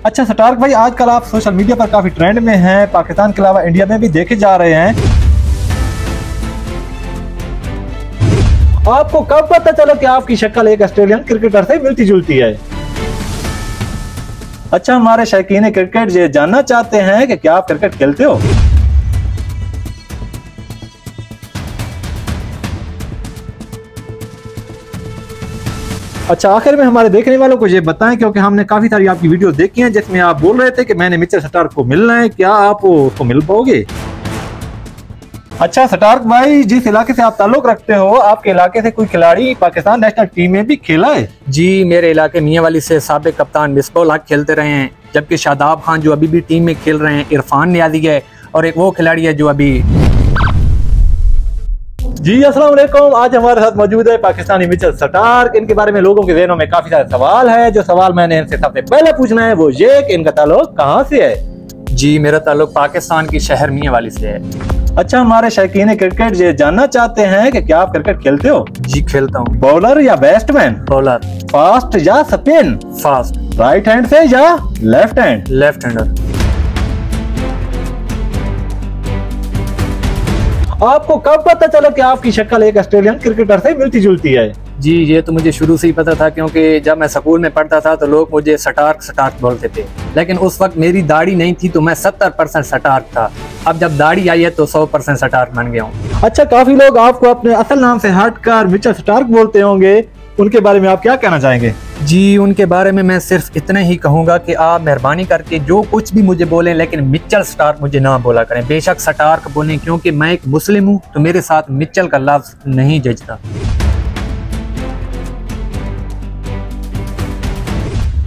अच्छा स्टार्क भाई, आजकल आप सोशल मीडिया पर काफी ट्रेंड में हैं, पाकिस्तान के अलावा इंडिया में भी देखे जा रहे हैं। आपको कब पता चला कि आपकी शक्ल एक ऑस्ट्रेलियन क्रिकेटर से मिलती जुलती है? अच्छा, हमारे शौकीन क्रिकेट ये जानना चाहते हैं कि क्या आप क्रिकेट खेलते हो? अच्छा, आखिर में हमारे देखने वालों को ये बताएं, क्योंकि हमने काफी सारी आपकी वीडियो देखी हैं जिसमें आप बोल रहे थे कि मैंने मिचेल स्टार्क को मिलना है, क्या आप उसको मिल पाओगे? अच्छा स्टार्क भाई, जिस इलाके से आप ताल्लुक रखते हो, आपके इलाके से कोई खिलाड़ी पाकिस्तान नेशनल टीम में भी खेला है? जी, मेरे इलाके मियांवाली से साबिक कप्तान मिसबाह उल हक खेलते रहे हैं, जबकि शादाब खान जो अभी भी टीम में खेल रहे हैं, इरफान नियाजी है, और एक वो खिलाड़ी है जो अभी। जी अस्सलाम वालेकुम, आज हमारे साथ मौजूद है पाकिस्तानी मिचेल स्टार्क। इनके बारे में लोगों के ज़हनों में काफी सारे सवाल है। जो सवाल मैंने इनसे सबसे पहले पूछना है वो ये कि इनका ताल्लुक कहाँ से है? जी, मेरा ताल्लुक पाकिस्तान की शहर मियांवाली से है। अच्छा, हमारे शौकीन क्रिकेट ये जानना चाहते हैं कि क्या आप क्रिकेट खेलते हो? जी, खेलता हूँ। बॉलर या बैट्समैन? बॉलर। फास्ट या स्पिन? फास्ट। राइट हैंड से या लेफ्ट हैंड? Left hander. आपको कब पता चला कि आपकी शक्ल एक ऑस्ट्रेलियन क्रिकेटर से मिलती जुलती है? जी, ये तो मुझे शुरू से ही पता था, क्योंकि जब मैं स्कूल में पढ़ता था तो लोग मुझे स्टार्क स्टार्क बोलते थे, लेकिन उस वक्त मेरी दाढ़ी नहीं थी तो मैं 70% स्टार्क था। अब जब दाढ़ी आई है तो 100% स्टार्क बन गया हूँ। अच्छा, काफी लोग आपको अपने असल नाम से हटकर मिचेल स्टार्क बोलते होंगे, उनके बारे में आप क्या कहना चाहेंगे? जी, उनके बारे में मैं सिर्फ इतना ही कहूँगा कि आप मेहरबानी करके जो कुछ भी मुझे बोलें, लेकिन मिचेल स्टार्क मुझे ना बोला करें। बेशक स्टार्क बोलें, क्योंकि मैं एक मुस्लिम हूँ तो मेरे साथ मिचेल का लफ्ज नहीं जचता।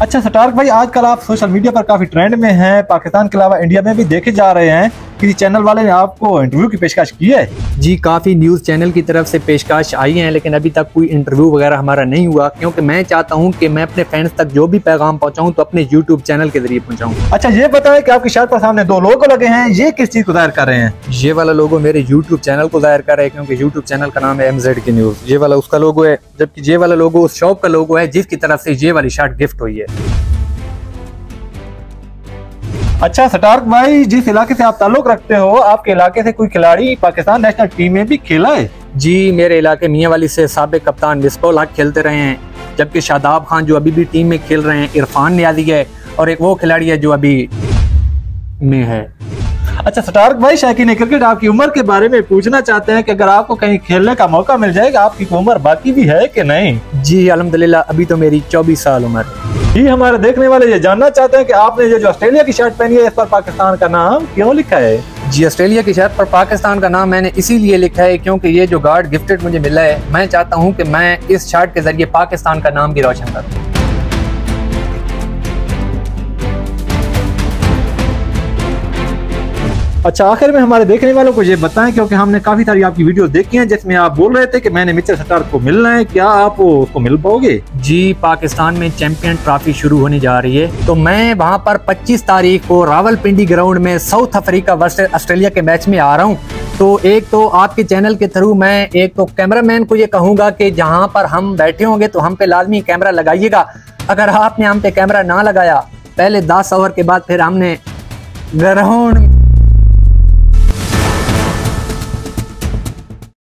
अच्छा स्टार्क भाई, आजकल आप सोशल मीडिया पर काफी ट्रेंड में हैं, पाकिस्तान के अलावा इंडिया में भी देखे जा रहे हैं। किसी चैनल वाले ने आपको इंटरव्यू की पेशकश की है? जी, काफ़ी न्यूज़ चैनल की तरफ से पेशकश आई हैं, लेकिन अभी तक कोई इंटरव्यू वगैरह हमारा नहीं हुआ, क्योंकि मैं चाहता हूं कि मैं अपने फैंस तक जो भी पैगाम पहुंचाऊं तो अपने यूट्यूब चैनल के जरिए पहुंचाऊं। अच्छा, ये बताएं कि आपकी शर्ट पर सामने दो लोगो लगे हैं, ये किस चीज को जाहिर कर रहे हैं? ये वाला लोगो मेरे यूट्यूब चैनल को जाहिर कर रहा है, क्योंकि यूट्यूब चैनल का नाम है MZ की न्यूज़। ये वाला उसका लोगो है, जबकि ये वाला लोगो उस शॉप का लोगो है जिसकी तरफ से ये वाली शर्ट गिफ्ट हुई है। अच्छा स्टार्क भाई, जिस इलाके से आप ताल्लुक रखते हो, आपके इलाके से कोई खिलाड़ी पाकिस्तान नेशनल टीम में भी खेला है? जी, मेरे इलाके मियांवाली से साबिक कप्तान मिसबाह उल हक खेलते रहे हैं, जबकि शादाब खान जो अभी भी टीम में खेल रहे हैं, इरफान नियाजी है, और एक वो खिलाड़ी है जो अभी में है। अच्छा स्टार्क भाई, शौकीन क्रिकेट आपकी उम्र के बारे में पूछना चाहते हैं कि अगर आपको कहीं खेलने का मौका मिल जाएगा, आपकी उम्र बाकी भी है कि नहीं? जी, अल्हम्दुलिल्लाह, अभी तो मेरी 24 साल उम्र है। जी, हमारे देखने वाले ये जानना चाहते हैं कि आपने ये जो ऑस्ट्रेलिया की शर्ट पहनी है, इस पर पाकिस्तान का नाम क्यों लिखा है? जी, ऑस्ट्रेलिया की शर्ट पर पाकिस्तान का नाम मैंने इसीलिए लिखा है क्योंकि ये जो गार्ड गिफ्टेड मुझे मिला है, मैं चाहता हूं कि मैं इस शर्ट के जरिए पाकिस्तान का नाम भी रोशन करूं। अच्छा, आखिर में हमारे देखने वालों को ये बताएं, क्योंकि हमने काफी सारी आपकी वीडियो देखी हैं जिसमें आप बोल रहे थे कि मैंने मिचेल स्टार्क को मिलना है, क्या आप उसको मिल पाओगे? जी, पाकिस्तान में चैंपियन ट्रॉफी शुरू होने जा रही है, तो मैं वहां पर 25 तारीख को रावलपिंडी ग्राउंड में साउथ अफ्रीका वर्सेस ऑस्ट्रेलिया के मैच में आ रहा हूँ। तो एक तो आपके चैनल के थ्रू मैं एक तो कैमरामैन को ये कहूँगा कि जहाँ पर हम बैठे होंगे तो हम पे लाजमी कैमरा लगाइएगा। अगर आपने हम पे कैमरा ना लगाया, पहले 10 ओवर के बाद फिर हमने ग्राउंड